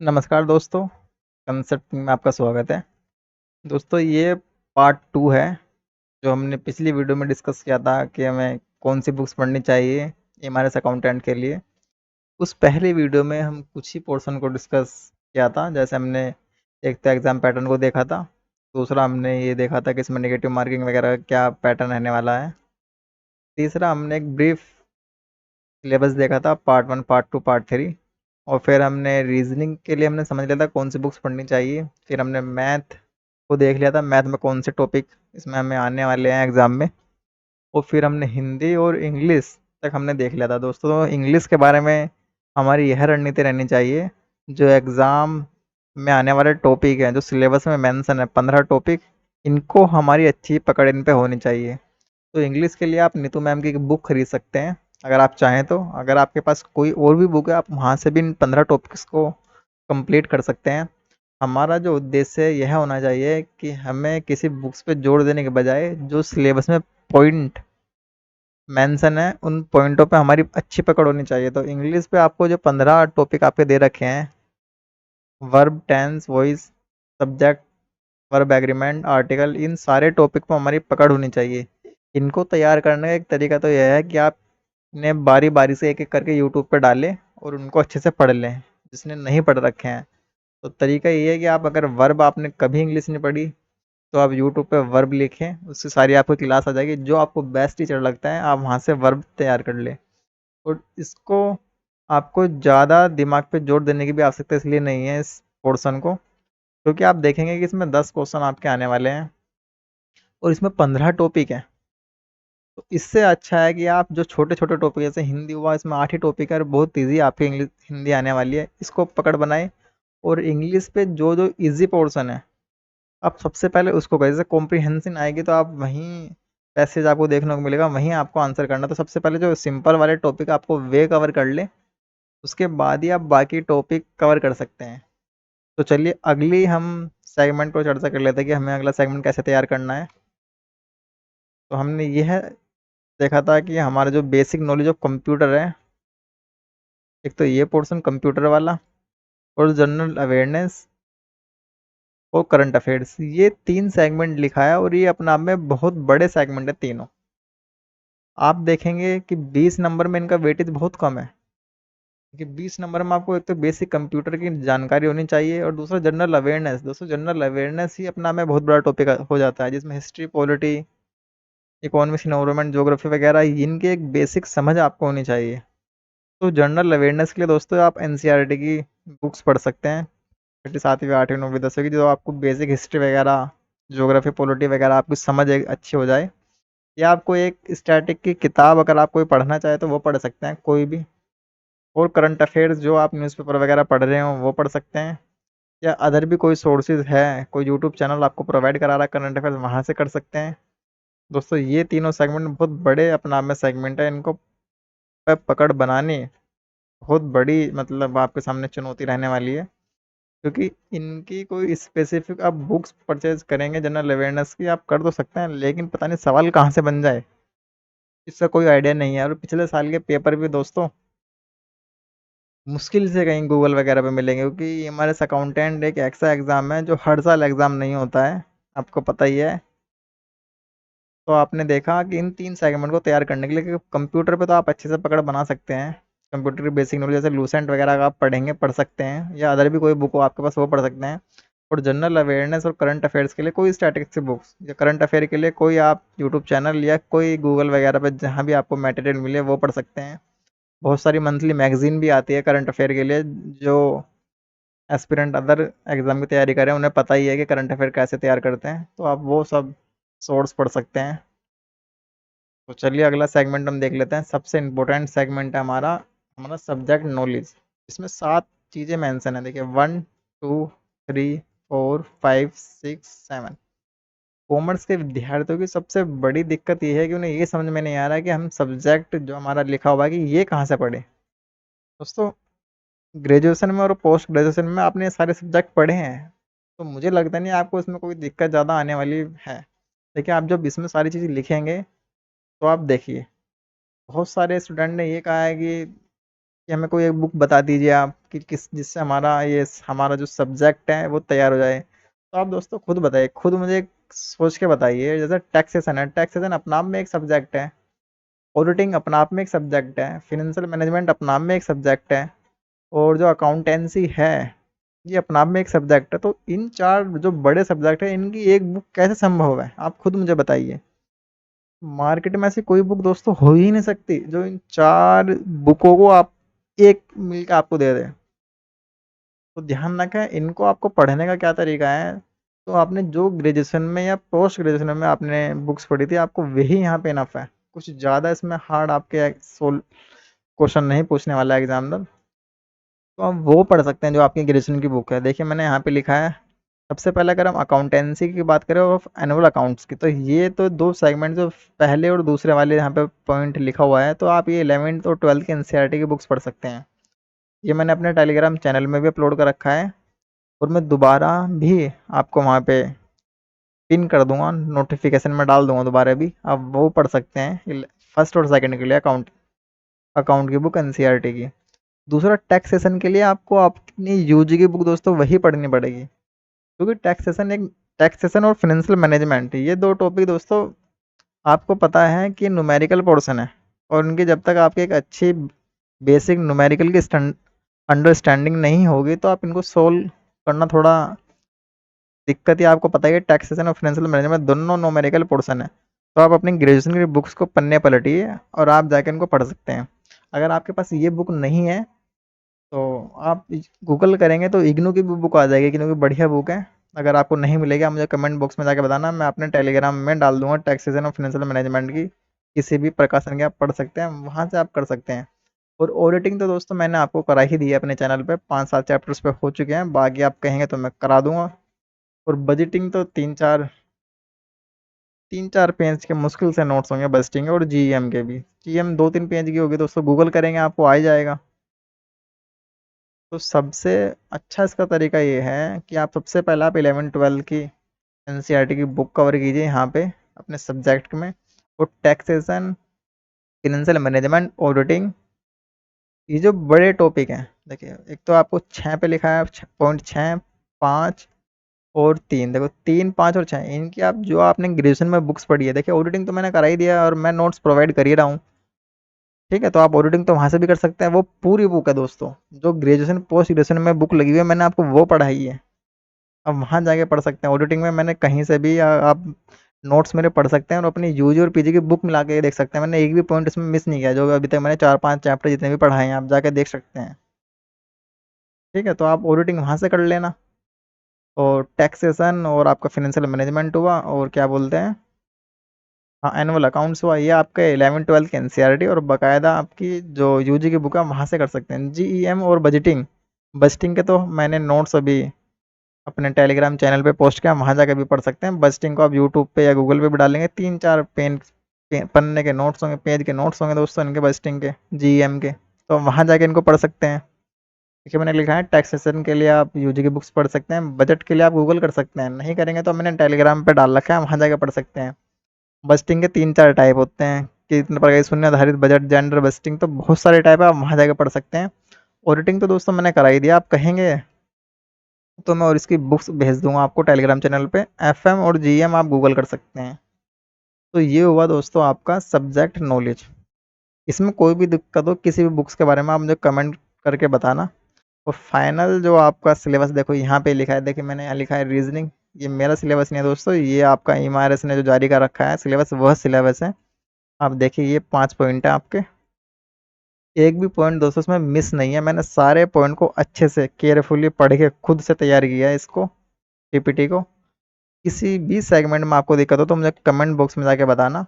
नमस्कार दोस्तों, कंसेप्ट में आपका स्वागत है। दोस्तों ये पार्ट 2 है, जो हमने पिछली वीडियो में डिस्कस किया था कि हमें कौन-सी बुक्स पढ़नी चाहिए एमआरएस अकाउंटेंट के लिए। उस पहली वीडियो में हम कुछ ही पोर्शन को डिस्कस किया था, जैसे हमने एक तो एग्ज़ाम पैटर्न को देखा था, दूसरा हमने ये देखा था कि इसमें नेगेटिव मार्किंग वगैरह का क्या पैटर्न रहने वाला है। तीसरा हमने एक ब्रीफ सिलेबस देखा था पार्ट 1, पार्ट 2, पार्ट 3 और फिर हमने रीज़निंग के लिए हमने समझ लिया था कौन सी बुक्स पढ़नी चाहिए। फिर हमने मैथ को देख लिया था, मैथ में कौन से टॉपिक इसमें हमें आने वाले हैं एग्ज़ाम में। और फिर हमने हिंदी और इंग्लिश तक हमने देख लिया था। दोस्तों तो इंग्लिश के बारे में हमारी यह रणनीति रहनी चाहिए, जो एग्ज़ाम में आने वाले टॉपिक हैं, जो सिलेबस में मेंशन है 15 टॉपिक, इनको हमारी अच्छी पकड़ इन पे होनी चाहिए। तो इंग्लिश के लिए आप नीतू मैम की एक बुक खरीद सकते हैं अगर आप चाहें तो। अगर आपके पास कोई और भी बुक है, आप वहाँ से भी इन 15 टॉपिक्स को कंप्लीट कर सकते हैं। हमारा जो उद्देश्य यह होना चाहिए कि हमें किसी बुक्स पे जोर देने के बजाय जो सिलेबस में पॉइंट मेंशन है, उन पॉइंटों पे हमारी अच्छी पकड़ होनी चाहिए। तो इंग्लिश पे आपको जो 15 टॉपिक आपके दे रखे हैं, verb, tense, voice, subject, verb agreement, article, इन सारे टॉपिक पे हमारी पकड़ होनी चाहिए। इनको तैयार करने का एक तरीका तो यह है कि आप इन्हें बारी-बारी से एक-एक करके यूट्यूब पे डालें और उनको अच्छे से पढ़ लें, जिसने नहीं पढ़ रखे हैं। तो तरीका ये है कि आप अगर वर्ब आपने कभी इंग्लिश नहीं पढ़ी, तो आप यूट्यूब पे वर्ब लिखें, उससे सारी आपको क्लास आ जाएगी। जो आपको बेस्ट टीचर लगता है, आप वहाँ से वर्ब तैयार कर लें। और इसको आपको ज़्यादा दिमाग पे जोर देने की भी आवश्यकता इसलिए नहीं है इस पोर्शन को, क्योंकि आप देखेंगे कि इसमें 10 क्वेश्चन आपके आने वाले हैं और इसमें 15 टॉपिक हैं। तो इससे अच्छा है कि आप जो छोटे-छोटे टॉपिक जैसे हिंदी हुआ, इसमें 8 ही टॉपिक है और बहुत ईज़ी आपकी इंग्लिश हिंदी आने वाली है। इसको पकड़ बनाएँ और इंग्लिश पे जो-जो ईज़ी पोर्शन है, आप सबसे पहले उसको करें। जैसे कॉम्प्रिहेंशन आएगी तो आप वहीं पैसेज आपको देखने को मिलेगा, वहीं आपको आंसर करना है। तो सबसे पहले जो सिंपल वाले टॉपिक आपको वे कवर कर लें, उसके बाद ही आप बाकी टॉपिक कवर कर सकते हैं। तो चलिए अगली हम सेगमेंट को चर्चा कर लेते हैं कि हमें अगला सेगमेंट कैसे तैयार करना है। तो हमने यह देखा था कि हमारा जो बेसिक नॉलेज ऑफ कंप्यूटर है, एक तो ये पोर्शन कंप्यूटर वाला और जनरल अवेयरनेस और करंट अफेयर्स, ये 3 सेगमेंट लिखा है और ये अपने आप में बहुत बड़े सेगमेंट है तीनों। आप देखेंगे कि 20 नंबर में इनका वेटेज बहुत कम है, क्योंकि 20 नंबर में आपको एक तो बेसिक कंप्यूटर की जानकारी होनी चाहिए और दूसरा जनरल अवेयरनेस। दोस्तों जनरल अवेयरनेस ही अपना में बहुत बड़ा टॉपिक हो जाता है, जिसमें history, polity, economics, environment, geography वगैरह इनकी एक बेसिक समझ आपको होनी चाहिए। तो जनरल अवेयरनेस के लिए दोस्तों आप एनसीईआरटी की बुक्स पढ़ सकते हैं, छठी, 7वीं, 8वीं, 9वीं, 10वीं की, जो आपको बेसिक हिस्ट्री वगैरह, ज्योग्राफी, पॉलिटी वगैरह आपकी समझ एक अच्छी हो जाए। या आपको एक स्टैटिक की किताब अगर आप कोई पढ़ना चाहे तो वो पढ़ सकते हैं कोई भी। और करंट अफेयर्स जो आप न्यूज़पेपर वगैरह पढ़ रहे हो वो पढ़ सकते हैं। या अदर भी कोई सोर्सेज है, कोई यूट्यूब चैनल आपको प्रोवाइड करा रहा है करंट अफेयर्स, वहाँ से कर सकते हैं। दोस्तों ये तीनों सेगमेंट बहुत बड़े अपने आप में सेगमेंट है, इनको पे पकड़ बनानी बहुत बड़ी मतलब आपके सामने चुनौती रहने वाली है, क्योंकि इनकी कोई स्पेसिफिक आप बुक्स परचेज करेंगे जनरल अवेयरनेस की, आप कर तो सकते हैं, लेकिन पता नहीं सवाल कहाँ से बन जाए, इसका कोई आइडिया नहीं है। और पिछले साल के पेपर भी दोस्तों मुश्किल से कहीं गूगल वगैरह पे मिलेंगे, क्योंकि हमारे अकाउंटेंट एक ऐसा एग्ज़ाम है जो हर साल एग्ज़ाम नहीं होता है, आपको पता ही है। तो आपने देखा कि इन 3 सेगमेंट को तैयार करने के लिए कंप्यूटर पे तो आप अच्छे से पकड़ बना सकते हैं। कंप्यूटर की बेसिक नॉलेज जैसे लूसेंट वगैरह का आप पढ़ेंगे, पढ़ सकते हैं, या अदर भी कोई बुक हो आपके पास वो पढ़ सकते हैं। और जनरल अवेयरनेस और करंट अफेयर्स के लिए कोई स्टैटिस्टिक्स बुक्स, या करंट अफेयर के लिए कोई आप यूट्यूब चैनल या कोई गूगल वगैरह पे जहाँ भी आपको मटेरियल मिले वो पढ़ सकते हैं। बहुत सारी मंथली मैगज़ीन भी आती है करंट अफेयर के लिए, जो एस्पिरेंट अदर एग्ज़ाम की तैयारी कर रहे हैं उन्हें पता ही है कि करंट अफेयर कैसे तैयार करते हैं, तो आप वो सब सोर्स पढ़ सकते हैं। तो चलिए अगला सेगमेंट हम देख लेते हैं। सबसे इम्पोर्टेंट सेगमेंट है हमारा हमारा सब्जेक्ट नॉलेज। इसमें 7 चीज़ें मेंशन है, देखिए 1, 2, 3, 4, 5, 6, 7। कॉमर्स के विद्यार्थियों की सबसे बड़ी दिक्कत ये है कि उन्हें ये समझ में नहीं आ रहा है कि हम सब्जेक्ट जो हमारा लिखा हुआ है कि ये कहाँ से पढ़े। दोस्तों ग्रेजुएशन में और पोस्ट ग्रेजुएशन में आपने ये सारे सब्जेक्ट पढ़े हैं, तो मुझे लगता नहीं आपको इसमें कोई दिक्कत ज़्यादा आने वाली है। देखिए आप जब इसमें सारी चीज़ें लिखेंगे, तो आप देखिए बहुत सारे स्टूडेंट ने ये कहा है कि कि हमें कोई एक बुक बता दीजिए आप कि किस जिससे हमारा जो सब्जेक्ट है वो तैयार हो जाए। तो आप दोस्तों खुद बताइए, खुद मुझे एक सोच के बताइए। जैसे टैक्सेशन है, टैक्सेशन अपना आप में एक सब्जेक्ट है, ऑडिटिंग अपना आप में एक सब्जेक्ट है, फाइनेंशियल मैनेजमेंट अपना आप में एक सब्जेक्ट है, और जो अकाउंटेंसी है ये अपना आप में एक सब्जेक्ट है। तो इन चार जो बड़े सब्जेक्ट है इनकी एक बुक कैसे संभव है, आप खुद मुझे बताइए। मार्केट में ऐसी कोई बुक दोस्तों हो ही नहीं सकती जो इन चार बुकों को आप एक मिलकर आपको दे दे। तो ध्यान रखें, इनको आपको पढ़ने का क्या तरीका है। तो आपने जो ग्रेजुएशन में या पोस्ट ग्रेजुएशन में आपने बुक्स पढ़ी थी, आपको वही यहाँ पे इनफ है। कुछ ज़्यादा इसमें हार्ड आपके सोल क्वेश्चन नहीं पूछने वाला है एग्जामिनर। तो आप वो पढ़ सकते हैं जो आपकी ग्रेजुएशन की बुक है। देखिए मैंने यहाँ पे लिखा है, सबसे पहले अगर हम अकाउंटेंसी की बात करें और एनुअल अकाउंट्स की, तो ये तो दो सेगमेंट जो पहले और दूसरे वाले यहाँ पे पॉइंट लिखा हुआ है, तो आप ये 11th और 12th के एनसीईआरटी की बुक्स पढ़ सकते हैं। ये मैंने अपने टेलीग्राम चैनल में भी अपलोड कर रखा है, और मैं दोबारा भी आपको वहाँ पे पिन कर दूंगा, नोटिफिकेशन में डाल दूंगा दोबारा भी, आप वो पढ़ सकते हैं फर्स्ट और सेकंड के लिए अकाउंट अकाउंट की बुक एनसीईआरटी की। दूसरा टैक्सेशन के लिए आपको अपनी यूजी की बुक दोस्तों वही पढ़नी पड़ेगी, क्योंकि टैक्सेशन और फाइनेंशियल मैनेजमेंट ये दो टॉपिक दोस्तों आपको पता है कि न्यूमेरिकल पोर्शन है, और उनकी जब तक आपकी एक अच्छी बेसिक न्यूमेरिकल की अंडरस्टैंडिंग नहीं होगी तो आप इनको सोल्व करना थोड़ा दिक्कत। ही आपको पता है कि टैक्सेशन और फाइनेंशियल मैनेजमेंट दोनों न्यूमेरिकल पोर्शन है। तो आप अपनी ग्रेजुएशन की बुक्स को पन्ने पलटिए और आप जाके इनको पढ़ सकते हैं। अगर आपके पास ये बुक नहीं है तो आप गूगल करेंगे तो इग्नू की भी बुक आ जाएगी, इग्नू की बढ़िया बुक है। अगर आपको नहीं मिलेगी आप मुझे कमेंट बॉक्स में जाके बताना, मैं अपने टेलीग्राम में डाल दूंगा टैक्सेशन और फाइनेंशियल मैनेजमेंट की किसी भी प्रकाशन की आप पढ़ सकते हैं, वहाँ से आप कर सकते हैं। और ऑडिटिंग तो दोस्तों मैंने आपको करा ही दी है अपने चैनल पे, 5-7 चैप्टर्स पे हो चुके हैं, बाकी आप कहेंगे तो मैं करा दूंगा। और बजटिंग तो तीन चार पेज के मुश्किल से नोट्स होंगे बजटिंग और जीएम के भी। जीएम 2-3 पेज की होगी दोस्तों, गूगल करेंगे आपको आ ही जाएगा। तो सबसे अच्छा इसका तरीका ये है कि आप सबसे पहले आप 11-12 की एनसीईआरटी की बुक कवर कीजिए यहाँ पे अपने सब्जेक्ट में। और टैक्सेशन, फाइनेंशियल मैनेजमेंट, ऑडिटिंग, ये जो बड़े टॉपिक हैं, देखिए एक तो आपको 6 पे लिखा है, पॉइंट 6, 5 और 3। देखो 3, 5 और 6 इनकी आप जो आपने ग्रेजुएशन में बुक्स पढ़ी है, देखिए ऑडिटिंग तो मैंने करा ही दिया और मैं नोट्स प्रोवाइड कर ही रहा हूँ। ठीक है, तो आप ऑडिटिंग तो वहाँ से भी कर सकते हैं, वो पूरी बुक है दोस्तों। जो ग्रेजुएशन पोस्ट ग्रेजुएशन में बुक लगी हुई है मैंने आपको वो पढ़ाई है, अब वहाँ जाके पढ़ सकते हैं। ऑडिटिंग में मैंने कहीं से भी आप नोट्स मेरे पढ़ सकते हैं और अपनी यूजी और पीजी की बुक मिला के देख सकते हैं। मैंने एक भी पॉइंट इसमें मिस नहीं किया, जो अभी तक मैंने 4-5 चैप्टर जितने भी पढ़ाए हैं आप जाके देख सकते हैं। ठीक है, तो आप ऑडिटिंग वहाँ से कर लेना। और टैक्सेशन और आपका फाइनेंशियल मैनेजमेंट हुआ, और क्या बोलते हैं, हाँ एनुअल अकाउंट्स हुआ, ये आपके 11-12 के एनसीईआरटी और बाकायदा आपकी जो यूजी की बुक है वहाँ से कर सकते हैं। जीईएम और बजटिंग, बजटिंग के तो मैंने नोट्स अभी अपने टेलीग्राम चैनल पे पोस्ट किया, वहाँ जाकर भी पढ़ सकते हैं। बजटिंग को आप यूट्यूब पे या गूगल पे भी डालेंगे, 3-4 पन्ने के नोट्स होंगे, पेज के नोट्स होंगे दोस्तों इनके बजटिंग के, जीईएम के, तो वहाँ जाके इनको पढ़ सकते हैं। देखिए मैंने लिखा है टैक्सेशन के लिए आप यूजी की बुक्स पढ़ सकते हैं, बजट के लिए आप गूगल कर सकते हैं, नहीं करेंगे तो मैंने टेलीग्राम पे डाल रखा है वहाँ जाके पढ़ सकते हैं। बजटिंग के 3-4 टाइप होते हैं कि इतने प्रकार की शून्य आधारित बजट, जेंडर बजटिंग, तो बहुत सारे टाइप है, आप वहाँ जाके पढ़ सकते हैं। ऑडिटिंग तो दोस्तों मैंने करा ही दिया, आप कहेंगे तो मैं और इसकी बुक्स भेज दूंगा आपको टेलीग्राम चैनल पे। एफएम और जीएम आप गूगल कर सकते हैं। तो ये हुआ दोस्तों आपका सब्जेक्ट नॉलेज। इसमें कोई भी दिक्कत हो किसी भी बुक्स के बारे में आप मुझे कमेंट करके बताना। और फाइनल जो आपका सिलेबस देखो यहाँ पे लिखा है, देखिए मैंने यहाँ लिखा है रीजनिंग, ये मेरा सिलेबस नहीं है दोस्तों, ये आपका एमआरएस ने जो जारी कर रखा है सिलेबस, वह सिलेबस है। आप देखिए ये 5 पॉइंट है आपके, एक भी पॉइंट दोस्तों इसमें मिस नहीं है। मैंने सारे पॉइंट को अच्छे से केयरफुली पढ़ के खुद से तैयार किया है इसको, पीपीटी को। किसी भी सेगमेंट में आपको दिक्कत हो तो मुझे कमेंट बॉक्स में जाके बताना।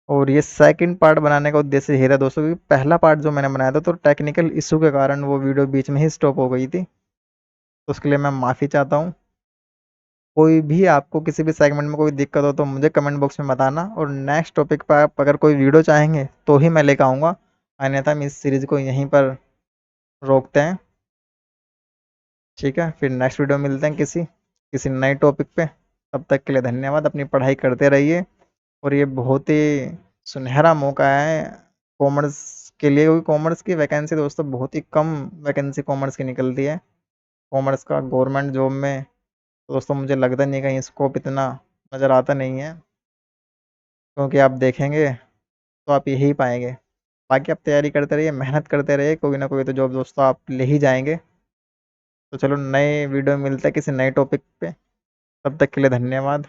और ये सेकंड पार्ट बनाने का उद्देश्य ये था दोस्तों, क्योंकि पहला पार्ट जो मैंने बनाया था तो टेक्निकल इशू के कारण वो वीडियो बीच में ही स्टॉप हो गई थी, तो उसके लिए मैं माफ़ी चाहता हूँ। कोई भी आपको किसी भी सेगमेंट में कोई दिक्कत हो तो मुझे कमेंट बॉक्स में बताना, और नेक्स्ट टॉपिक पर आप अगर कोई वीडियो चाहेंगे तो ही मैं लेकर आऊँगा, अन्यथा हम इस सीरीज़ को यहीं पर रोकते हैं। ठीक है, फिर नेक्स्ट वीडियो मिलते हैं किसी किसी नए टॉपिक पे। तब तक के लिए धन्यवाद, अपनी पढ़ाई करते रहिए। और ये बहुत ही सुनहरा मौका है कॉमर्स के लिए, क्योंकि कॉमर्स की वैकेंसी दोस्तों बहुत ही कम वैकेंसी कॉमर्स की निकलती है। कॉमर्स का गवर्नमेंट जॉब में तो दोस्तों मुझे लगता नहीं कहीं स्कोप इतना नज़र आता नहीं है, क्योंकि आप देखेंगे तो आप यही पाएंगे। बाकी आप तैयारी करते रहिए, मेहनत करते रहिए, कोई ना कोई तो जॉब दोस्तों आप ले ही जाएंगे। तो चलो नए वीडियो में मिलते हैं किसी नए टॉपिक पे। तब तक के लिए धन्यवाद।